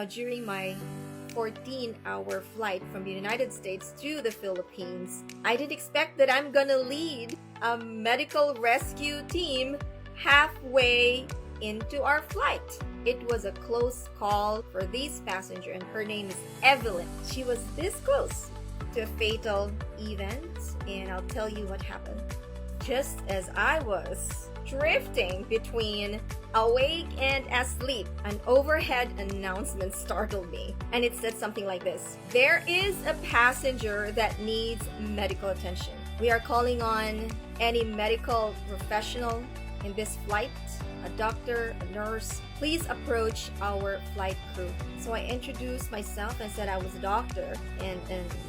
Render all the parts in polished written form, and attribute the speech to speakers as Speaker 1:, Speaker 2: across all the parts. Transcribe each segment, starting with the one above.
Speaker 1: During my 14-hour flight from the United States to the Philippines, I didn't expect that I'm gonna lead a medical rescue team halfway into our flight. It was a close call for this passenger, and her name is Evelyn. She was this close to a fatal event, and I'll tell you what happened. Just as I was drifting between awake and asleep, an overhead announcement startled me, and it said something like this: there is a passenger that needs medical attention. We are calling on any medical professional in this flight, a doctor, a nurse. Please approach our flight crew. So I introduced myself and said I was a doctor and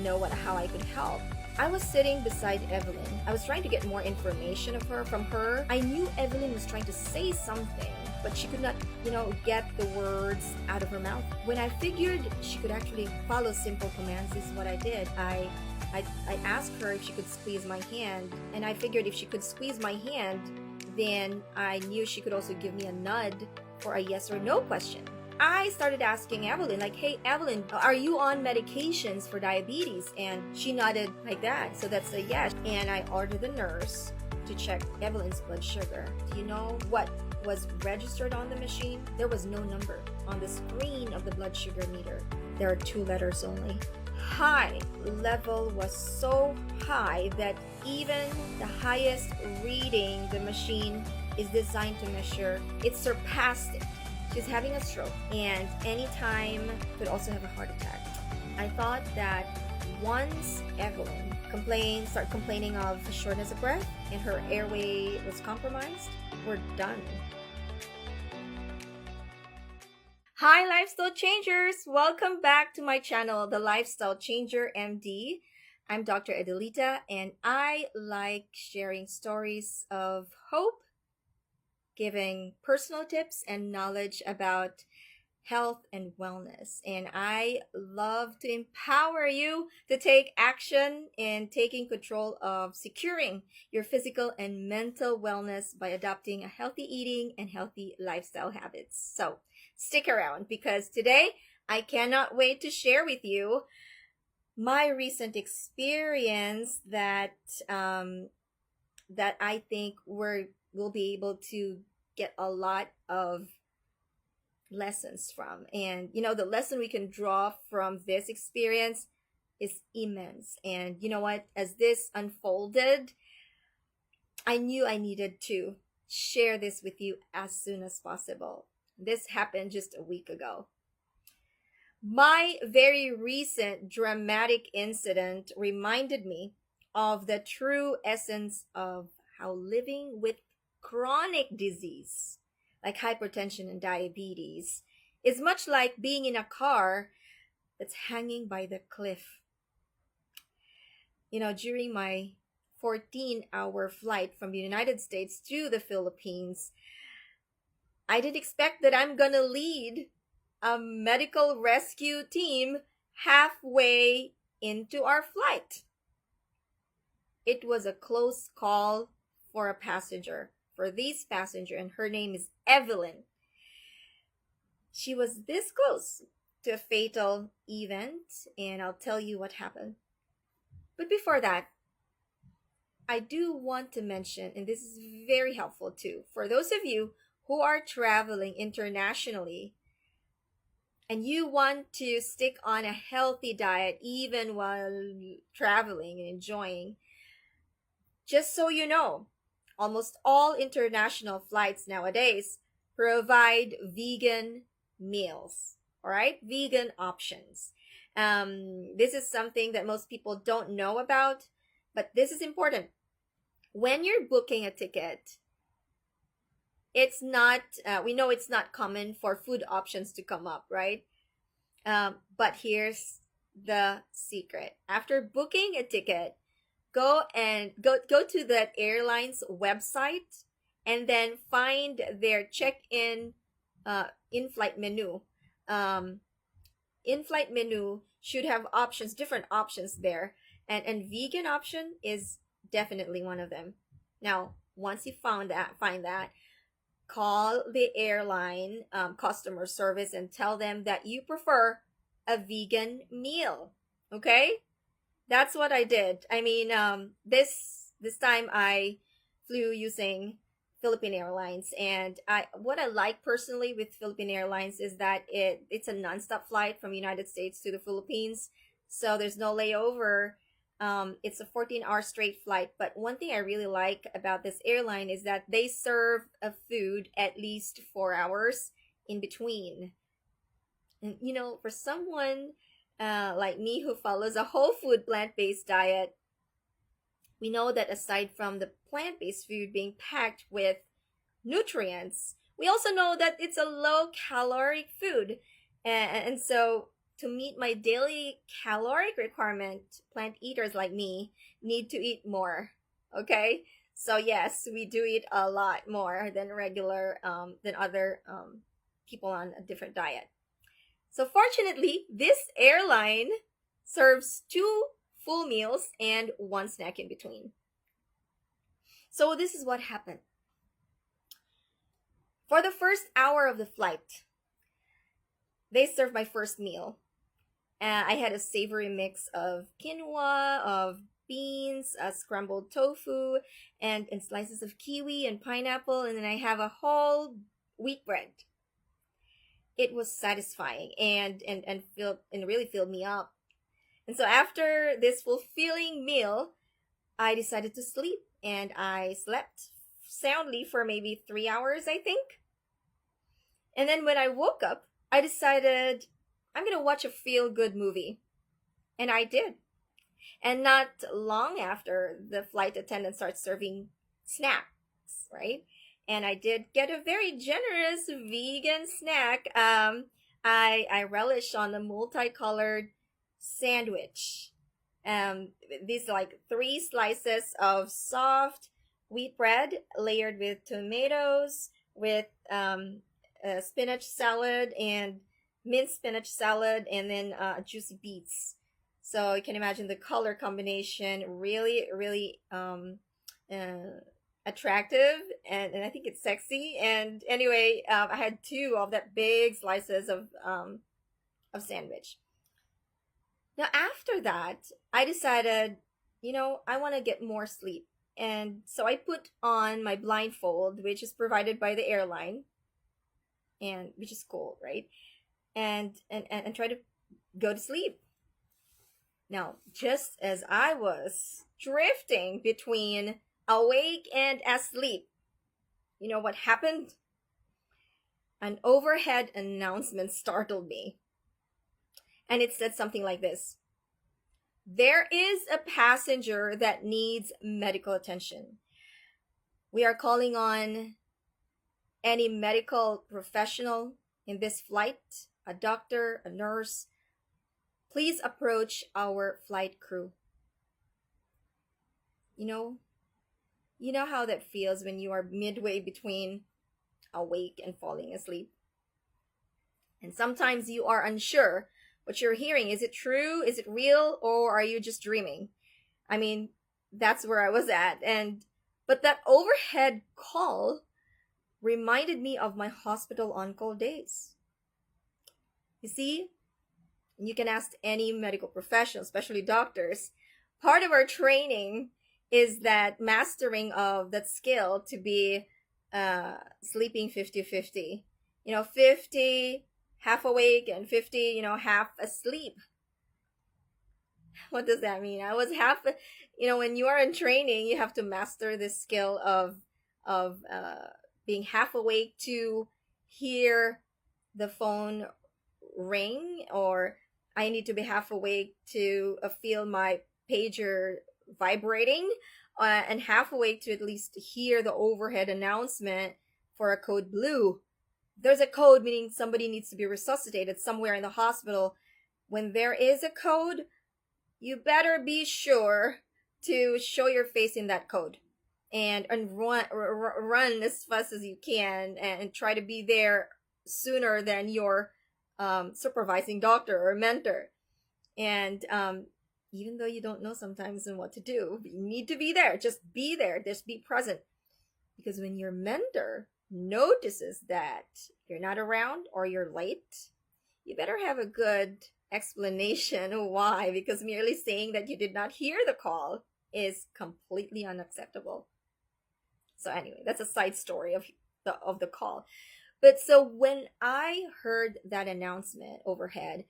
Speaker 1: know how I could help. I was sitting beside Evelyn. I was trying to get more information from her. I knew Evelyn was trying to say something, but she could not, get the words out of her mouth. When I figured she could actually follow simple commands, this is what I did. I asked her if she could squeeze my hand, and I figured if she could squeeze my hand, then I knew she could also give me a nod for a yes or no question. I started asking Evelyn, like, hey, Evelyn, are you on medications for diabetes? And she nodded like that. So that's a yes. And I ordered the nurse to check Evelyn's blood sugar. Do you know what was registered on the machine? There was no number on the screen of the blood sugar meter. There are 2 letters only. High level was so high that even the highest reading the machine is designed to measure, it surpassed it. She's having a stroke, and anytime could also have a heart attack. I thought that once Evelyn started complaining of shortness of breath and her airway was compromised, we're done. Hi, Lifestyle Changers! Welcome back to my channel, The Lifestyle Changer MD. I'm Dr. Adelita, and I like sharing stories of hope, giving personal tips and knowledge about health and wellness. And I love to empower you to take action in taking control of securing your physical and mental wellness by adopting a healthy eating and healthy lifestyle habits. So stick around, because today I cannot wait to share with you my recent experience that I think we'll be able to get a lot of lessons from. And the lesson we can draw from this experience is immense. And you know what? As this unfolded, I knew I needed to share this with you as soon as possible. This happened just a week ago. My very recent dramatic incident reminded me of the true essence of how living with chronic disease like hypertension and diabetes is much like being in a car that's hanging by the cliff. During my 14-hour flight from the United States to the Philippines, I didn't expect that I'm gonna lead a medical rescue team halfway into our flight. It was a close call for this passenger, and her name is Evelyn. She was this close to a fatal event, and I'll tell you what happened. But before that, I do want to mention, and this is very helpful too, for those of you who are traveling internationally and you want to stick on a healthy diet even while traveling and enjoying, just so you know, almost all international flights nowadays provide vegan meals, all right? Vegan options. This is something that most people don't know about, but this is important. When you're booking a ticket, it's not, we know it's not common for food options to come up, right? But here's the secret. After booking a ticket, go to that airline's website and then find their check-in in-flight menu. In-flight menu should have different options there, and vegan option is definitely one of them. Now, once you find that, call the airline customer service and tell them that you prefer a vegan meal. Okay? That's what I did. I mean, this time I flew using Philippine Airlines, and I what I like personally with Philippine Airlines is that it's a nonstop flight from United States to the Philippines, so there's no layover. It's a 14-hour straight flight. But one thing I really like about this airline is that they serve a food at least 4 hours in between. And for someone like me who follows a whole food plant based diet, we know that aside from the plant based food being packed with nutrients, we also know that it's a low caloric food. And so, to meet my daily caloric requirement, plant eaters like me need to eat more. Okay? So, yes, we do eat a lot more than than other people on a different diet. So fortunately, this airline serves two full meals and one snack in between. So this is what happened. For the first hour of the flight, they served my first meal. I had a savory mix of quinoa, of beans, scrambled tofu, and slices of kiwi and pineapple, and then I have a whole wheat bread. It was satisfying and really filled me up. And so after this fulfilling meal, I decided to sleep, and I slept soundly for maybe 3 hours, I think. And then when I woke up, I decided I'm gonna watch a feel good movie. And I did. And not long after, the flight attendant starts serving snacks, right? And I did get a very generous vegan snack. I relish on the multicolored sandwich. These like three slices of soft wheat bread layered with tomatoes, with spinach salad and minced spinach salad, and then juicy beets. So you can imagine the color combination, really, really attractive, and I think it's sexy. And anyway, I had two of that big slices of sandwich. Now after that, I decided, I want to get more sleep, and so I put on my blindfold, which is provided by the airline, and which is cool, right? And try to go to sleep. Now, just as I was drifting between awake and asleep, you know what happened? An overhead announcement startled me. And it said something like this: there is a passenger that needs medical attention. We are calling on any medical professional in this flight, a doctor, a nurse. Please approach our flight crew. You know, you know how that feels when you are midway between awake and falling asleep. And sometimes you are unsure what you're hearing. Is it true? Is it real? Or are you just dreaming? I mean, that's where I was at. But that overhead call reminded me of my hospital on-call days. You see, you can ask any medical professional, especially doctors. Part of our training is that mastering of that skill to be sleeping 50-50. 50 half awake and 50, half asleep. What does that mean? I was half, when you are in training, you have to master this skill of being half awake to hear the phone ring, or I need to be half awake to feel my pager vibrating, and half awake to at least hear the overhead announcement for a code blue. There's a code, meaning somebody needs to be resuscitated somewhere in the hospital. When there is a code, you better be sure to show your face in that code and run as fast as you can and try to be there sooner than your supervising doctor or mentor. And even though you don't know sometimes what to do, you need to be there. Just be there. Just be present. Because when your mentor notices that you're not around or you're late, you better have a good explanation why, because merely saying that you did not hear the call is completely unacceptable. So anyway, that's a side story of the call. But so when I heard that announcement overhead,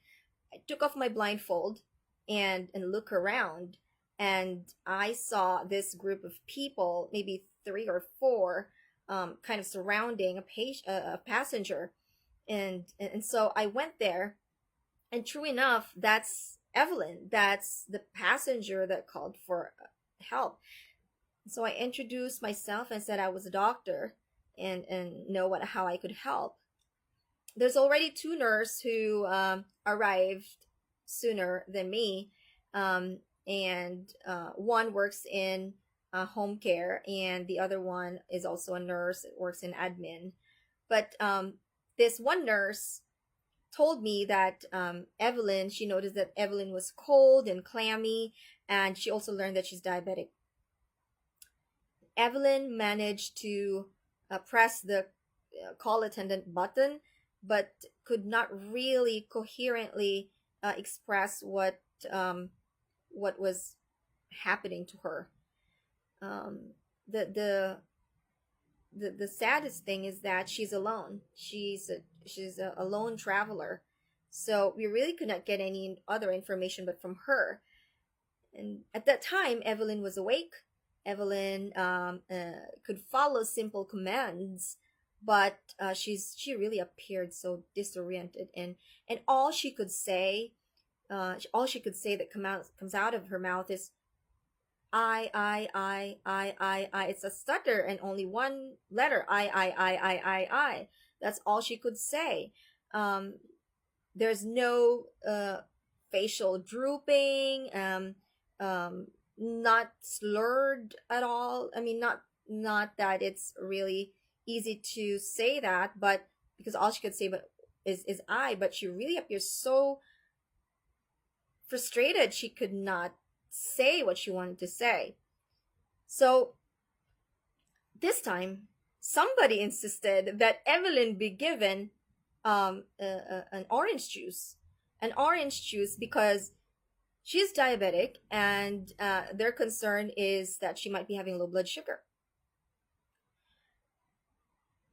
Speaker 1: I took off my blindfold and look around, and I saw this group of people, maybe three or four, kind of surrounding a passenger, and so I went there, and true enough, that's Evelyn. That's the passenger that called for help. So I introduced myself and said I was a doctor and know what how I could help. There's already two nurses who arrived sooner than me, and one works in home care, and the other one is also a nurse that works in admin. But this one nurse told me that Evelyn, she noticed that Evelyn was cold and clammy, and she also learned that she's diabetic. Evelyn managed to press the call attendant button, but could not really coherently express what was happening to her. Um, the, the the saddest thing is that she's alone. She's a lone traveler, so we really could not get any other information but from her. And at that time, Evelyn was awake. Evelyn could follow simple commands, but she really appeared so disoriented, and all she could say that comes out of her mouth is I. It's a stutter and only one letter. I. That's all she could say. Um, there's no facial drooping, not slurred at all. I mean, not that it's really easy to say that, but because all she could say but is I, but she really appears so frustrated she could not say what she wanted to say. So this time, somebody insisted that Evelyn be given an orange juice. An orange juice because she's diabetic, and their concern is that she might be having low blood sugar.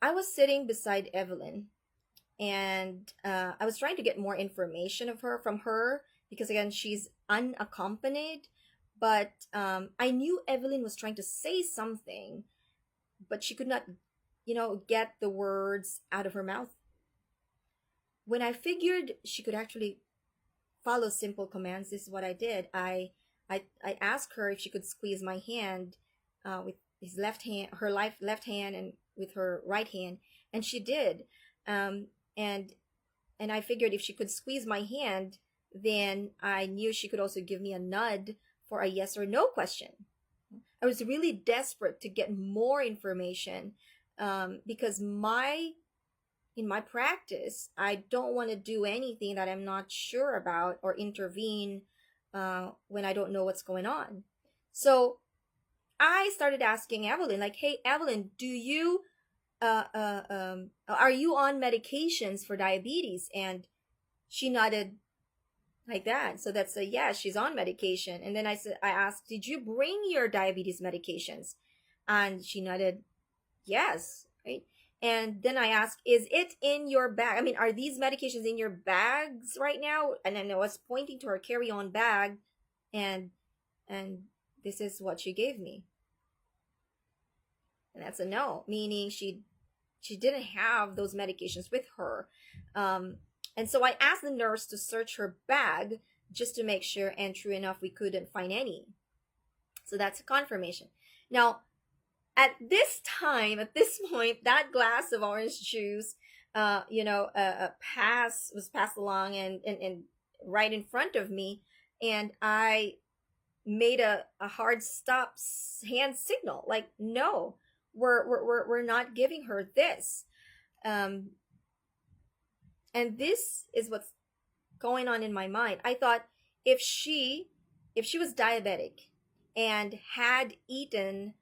Speaker 1: I was sitting beside Evelyn, and I was trying to get more information from her because again she's unaccompanied. But I knew Evelyn was trying to say something, but she could not, get the words out of her mouth. When I figured she could actually follow simple commands, this is what I did. I asked her if she could squeeze my hand with his left hand, left hand, and with her right hand, and she did. Um, and and I figured if she could squeeze my hand, then I knew she could also give me a nod for a yes or no question. I was really desperate to get more information because in my practice, I don't want to do anything that I'm not sure about or intervene when I don't know what's going on. So I started asking Evelyn, like, "Hey, Evelyn, are you on medications for diabetes?" And she nodded like that. So that's a yes, she's on medication. And then I asked, "Did you bring your diabetes medications?" And she nodded yes, right? And then I asked, "Is it in your bag? I mean, are these medications in your bags right now?" And then I was pointing to her carry-on bag, and and this is what she gave me. And that's a no, meaning she didn't have those medications with her. And so I asked the nurse to search her bag just to make sure, and true enough, we couldn't find any. So that's a confirmation. Now, at this point, that glass of orange juice, was passed along and right in front of me, and I made a hard stop hand signal, like, no, we're not giving her this. Um, and this is what's going on in my mind. I thought if she if she was diabetic and had eaten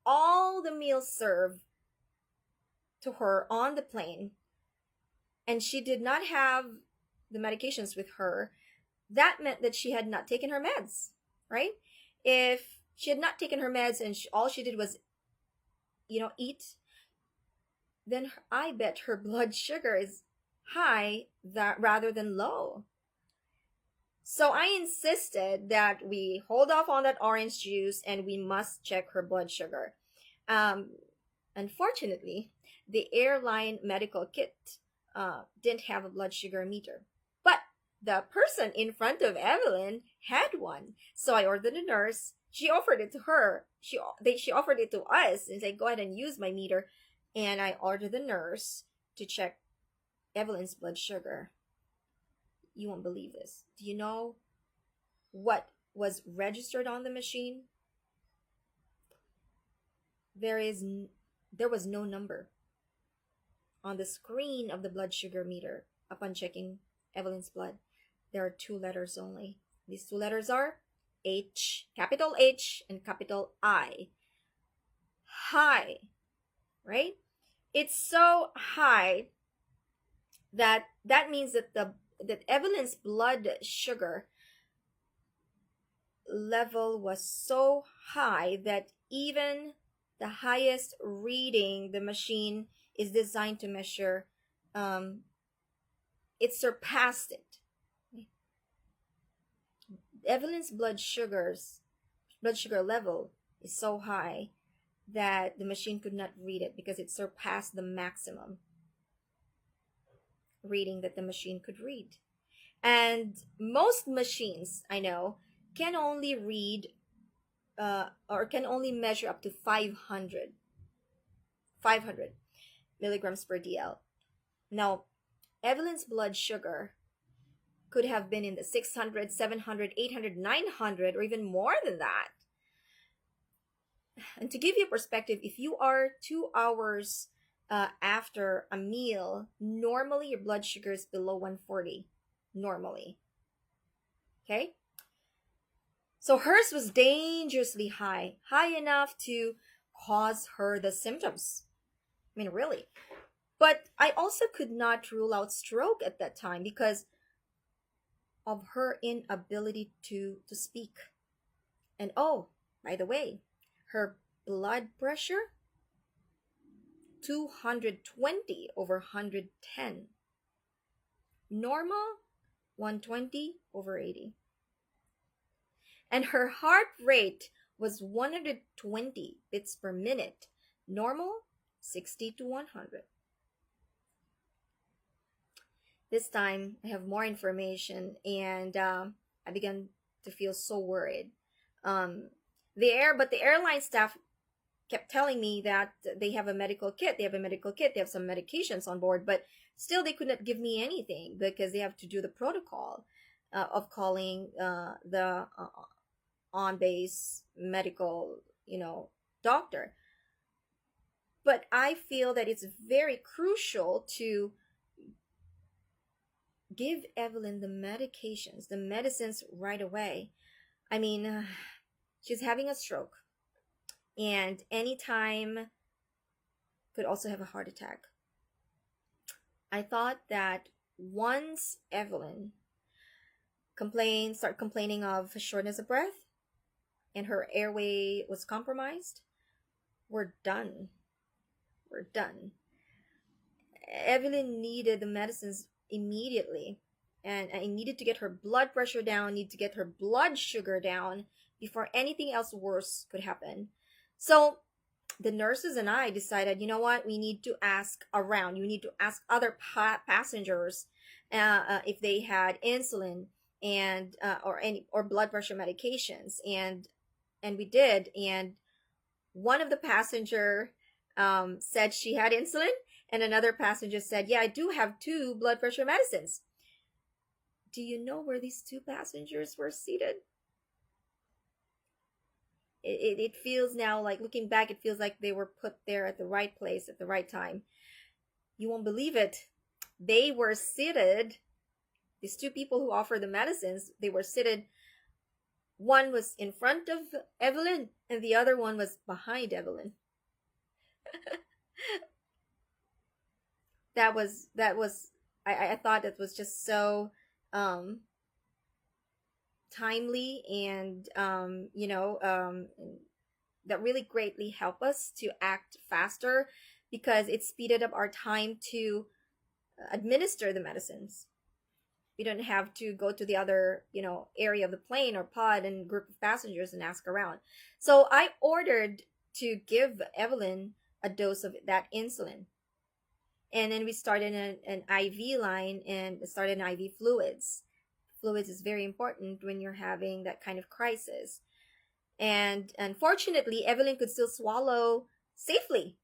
Speaker 1: all the meals served, to her on the plane and she did not have the medications with her, that meant that she had not taken her meds, right? If she had not taken her meds and all she did was, eat, then I bet her blood sugar is high that rather than low. So I insisted that we hold off on that orange juice and we must check her blood sugar. Um, Unfortunately, the airline medical kit didn't have a blood sugar meter. But the person in front of Evelyn had one. So I ordered a nurse. She offered it to her. She offered it to us and said, go ahead and use my meter. And I ordered the nurse to check Evelyn's blood sugar. You won't believe this. Do you know what was registered on the machine? There was no number on the screen of the blood sugar meter upon checking Evelyn's blood. There are two letters only. These two letters are H, capital H and capital I. High, right? It's so high that means that Evelyn's blood sugar level was so high that even the highest reading the machine is designed to measure, it surpassed it. Evelyn's blood sugar level is so high that the machine could not read it because it surpassed the maximum reading that the machine could read. And most machines I know can only read or can only measure up to 500 milligrams per DL. Now, Evelyn's blood sugar could have been in the 600, 700, 800, 900, or even more than that. And to give you a perspective, if you are 2 hours after a meal, normally your blood sugar is below 140. Normally. Okay? So hers was dangerously high enough to cause her the symptoms. I mean, really. But I also could not rule out stroke at that time because of her inability to speak. And oh, by the way, her blood pressure 220 over 110. Normal 120 over 80. And her heart rate was 120 beats per minute. Normal 60 to 100. This time I have more information and I began to feel so worried. But the airline staff kept telling me that they have a medical kit. They have some medications on board, but still they could not give me anything because they have to do the protocol of calling the on-base medical, doctor. But I feel that it's very crucial to give Evelyn the medicines right away. I mean, she's having a stroke, and anytime could also have a heart attack. I thought that once Evelyn start complaining of shortness of breath and her airway was compromised, we're done. Evelyn needed the medicines immediately, and I needed to get her blood pressure down, need to get her blood sugar down before anything else worse could happen. So the nurses and I decided, you know what, we need to ask around. You need to ask other passengers if they had insulin and or blood pressure medications, and we did. And one of the passenger said she had insulin, and another passenger said, yeah, I do have 2 blood pressure medicines. Do you know where these 2 passengers were seated? It feels now like, looking back, it feels like they were put there at the right place at the right time. You won't believe it. They were seated, these 2 people who offer the medicines, they were seated. One was in front of Evelyn and the other one was behind Evelyn. That was I thought it was just so um timely, and that really greatly helped us to act faster, because it speeded up our time to administer the medicines. We don't have to go to the other, area of the plane or pod and group of passengers and ask around. So I ordered to give Evelyn a dose of that insulin. And then we started an IV line and started an IV fluids. Fluids is very important when you're having that kind of crisis. And unfortunately, Evelyn could still swallow safely.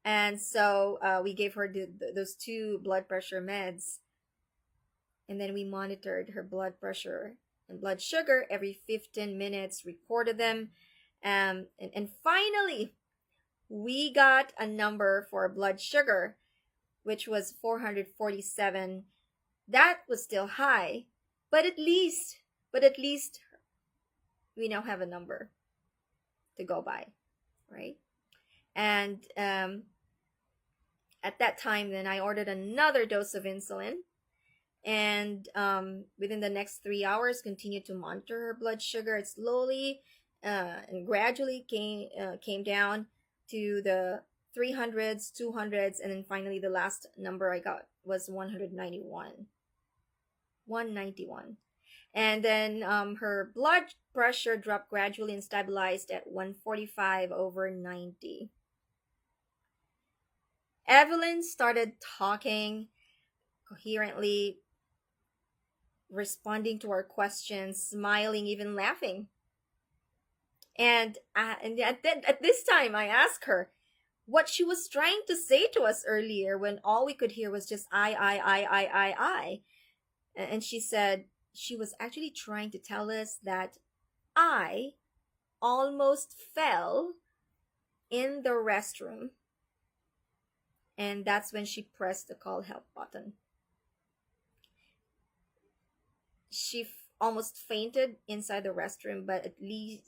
Speaker 1: And so we gave her those two blood pressure meds, and then we monitored her blood pressure and blood sugar every 15 minutes, recorded them. And finally, we got a number for blood sugar, which was 447. That was still high, but at least we now have a number to go by, right? And at that time, then I ordered another dose of insulin, and within the next 3 hours continued to monitor her blood sugar. It slowly and gradually came down to the 300s, 200s, and then finally the last number I got was 191. And then her blood pressure dropped gradually and stabilized at 145/90. Evelyn started talking coherently, responding to our questions, smiling, even laughing. And at this time, I asked her what she was trying to say to us earlier, when all we could hear was just I. And she said she was actually trying to tell us that I almost fell in the restroom. And that's when she pressed the call help button. She almost fainted inside the restroom, but at least,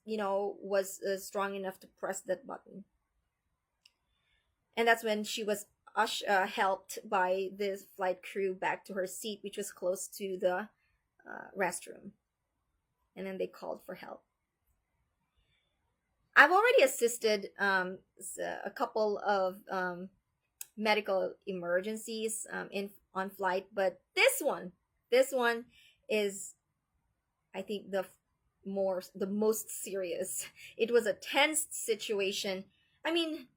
Speaker 1: was strong enough to press that button. And that's when she was helped by the flight crew back to her seat, which was close to the restroom. And then they called for help. I've already assisted a couple of medical emergencies in on flight, but this one is, I think, the most serious. It was a tense situation. I mean,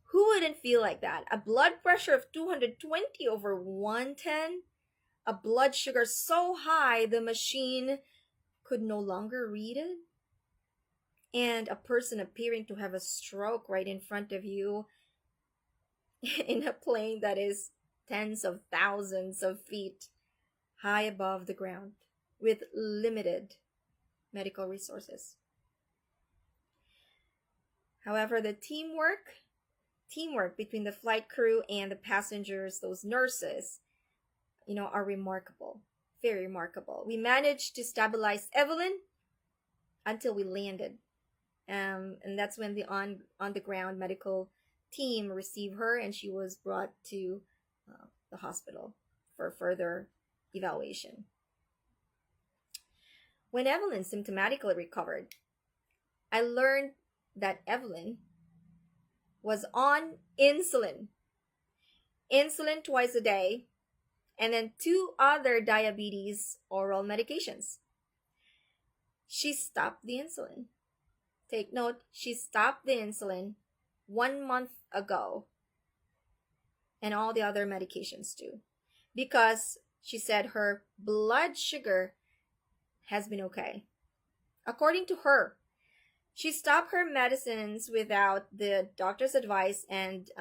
Speaker 1: who wouldn't feel like that? A blood pressure of 220/110, a blood sugar so high the machine could no longer read it, and a person appearing to have a stroke right in front of you in a plane that is tens of thousands of feet high above the ground with limited medical resources. However, the teamwork between the flight crew and the passengers, those nurses, are remarkable. Very remarkable. We managed to stabilize Evelyn until we landed. And that's when the on the ground medical team received her, and she was brought to the hospital for further evaluation. When Evelyn symptomatically recovered, I learned that Evelyn was on insulin twice a day, and then two other diabetes oral medications. She stopped the insulin. Take note, she stopped the insulin 1 month ago, and all the other medications too, because she said her blood sugar has been okay. According to her, she stopped her medicines without the doctor's advice, and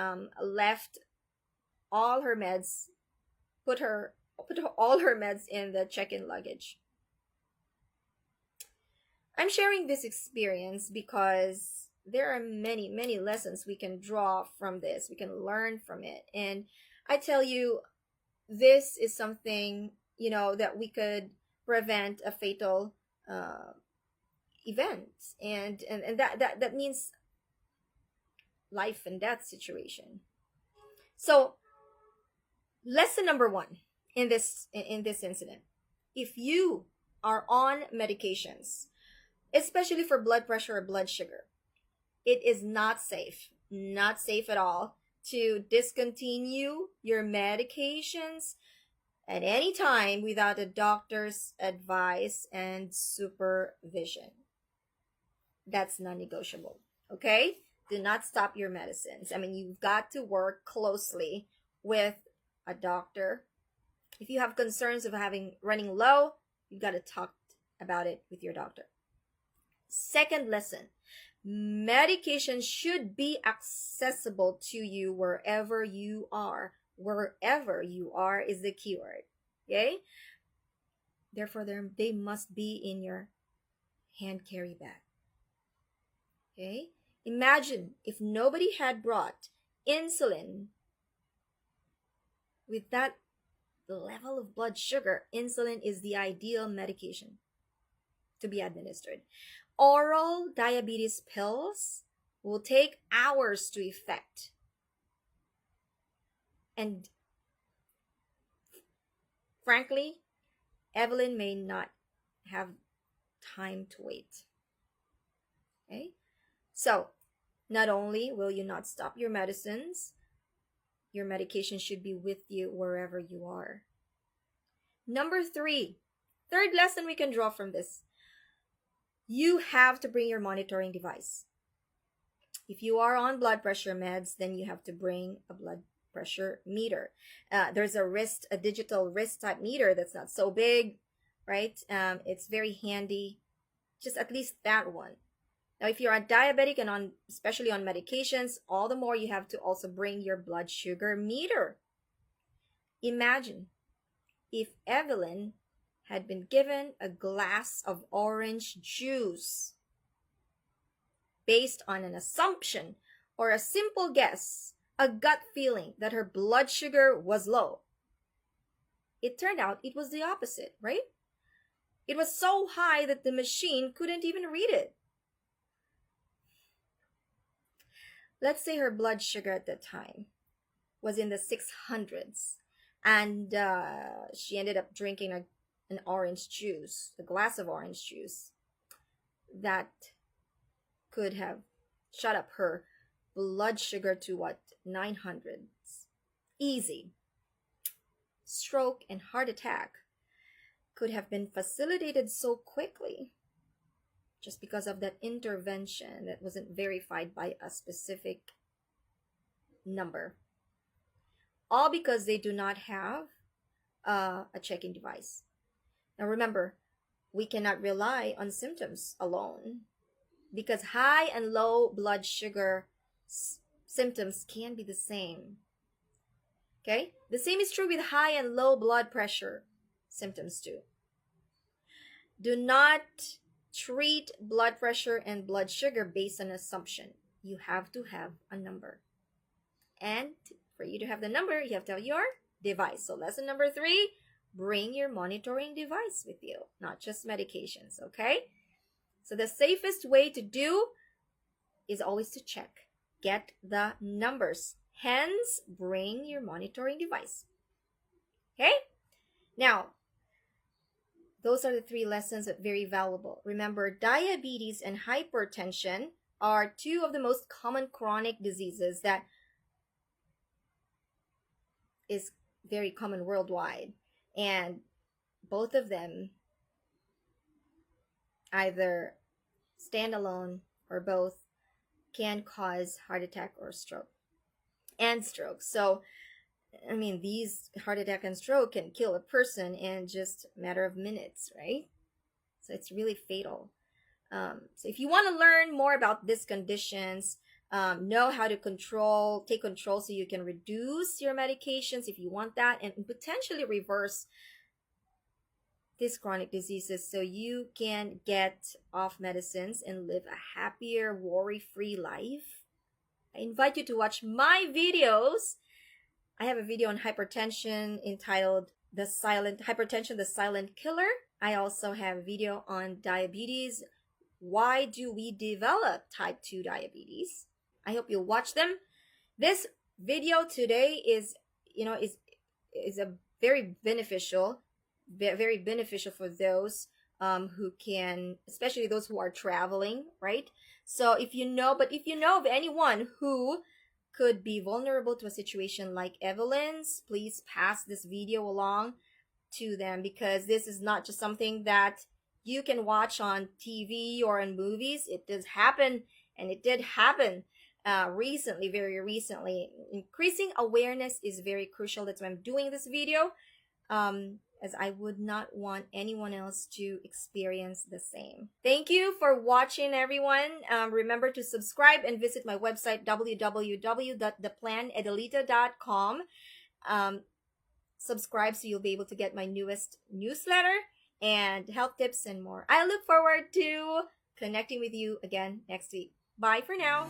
Speaker 1: left all her meds, all her meds in the check-in luggage. I'm sharing this experience because there are many, many lessons we can draw from this. We can learn from it. And I tell you, this is something, that we could prevent a fatal event. And that means life and death situation. So Lesson number one in this incident: if you are on medications, especially for blood pressure or blood sugar, it is not safe at all to discontinue your medications at any time without a doctor's advice and supervision. That's non-negotiable. Okay? Do not stop your medicines. I mean, you've got to work closely with a doctor. If you have concerns of having running low, you've got to talk about it with your doctor. Second lesson: medication should be accessible to you wherever you are. Wherever you are is the keyword. Okay? Therefore, they must be in your hand carry bag. Okay? Imagine if nobody had brought insulin with that level of blood sugar. Insulin is the ideal medication to be administered. Oral diabetes pills will take hours to effect. And frankly, Evelyn may not have time to wait. Okay? So, not only will you not stop your medicines, your medication should be with you wherever you are. Number three, third lesson we can draw from this: you have to bring your monitoring device. If you are on blood pressure meds, then you have to bring a blood pressure meter. There's a digital wrist type meter that's not so big, right? It's very handy. Just at least that one. Now, if you're a diabetic and especially on medications, all the more you have to also bring your blood sugar meter. Imagine if Evelyn had been given a glass of orange juice based on an assumption or a simple guess, a gut feeling that her blood sugar was low. It turned out it was the opposite, right? It was so high that the machine couldn't even read it. Let's say her blood sugar at the time was in the 600s, and she ended up drinking an orange juice, a glass of orange juice. That could have shot up her blood sugar to what? 900s. Easy. Stroke and heart attack could have been facilitated so quickly just because of that intervention that wasn't verified by a specific number. All because they do not have a checking device. Now remember, we cannot rely on symptoms alone because high and low blood sugar symptoms can be the same. Okay? The same is true with high and low blood pressure symptoms too. Do not treat blood pressure and blood sugar based on assumption. You have to have a number. And for you to have the number, you have to have your device. So lesson number 3, bring your monitoring device with you, not just medications, okay? So the safest way to do is always to check. Get the numbers. Hence, bring your monitoring device. Okay? Now, those are the 3 lessons that are very valuable. Remember, diabetes and hypertension are 2 of the most common chronic diseases that is very common worldwide. And both of them, either standalone or both, can cause heart attack or stroke. And stroke. So, I mean, these heart attack and stroke can kill a person in just a matter of minutes, right? So it's really fatal. So if you want to learn more about these conditions, know how to take control so you can reduce your medications if you want that, and potentially reverse these chronic diseases so you can get off medicines and live a happier, worry-free life, I invite you to watch my videos. I have a video on hypertension entitled the Silent Killer. I also have a video on diabetes. Why do we develop type 2 diabetes? I hope you'll watch them. This video today is is a very beneficial, very beneficial for those who can, especially those who are traveling, right? So if you know of anyone who could be vulnerable to a situation like Evelyn's, please pass this video along to them, because this is not just something that you can watch on TV or in movies. It does happen, and it did happen recently, very recently. Increasing awareness is very crucial. That's why I'm doing this video, as I would not want anyone else to experience the same. Thank you for watching, everyone. Remember to subscribe and visit my website, www.theplanedelita.com. Subscribe so you'll be able to get my newest newsletter and health tips and more. I look forward to connecting with you again next week. Bye for now.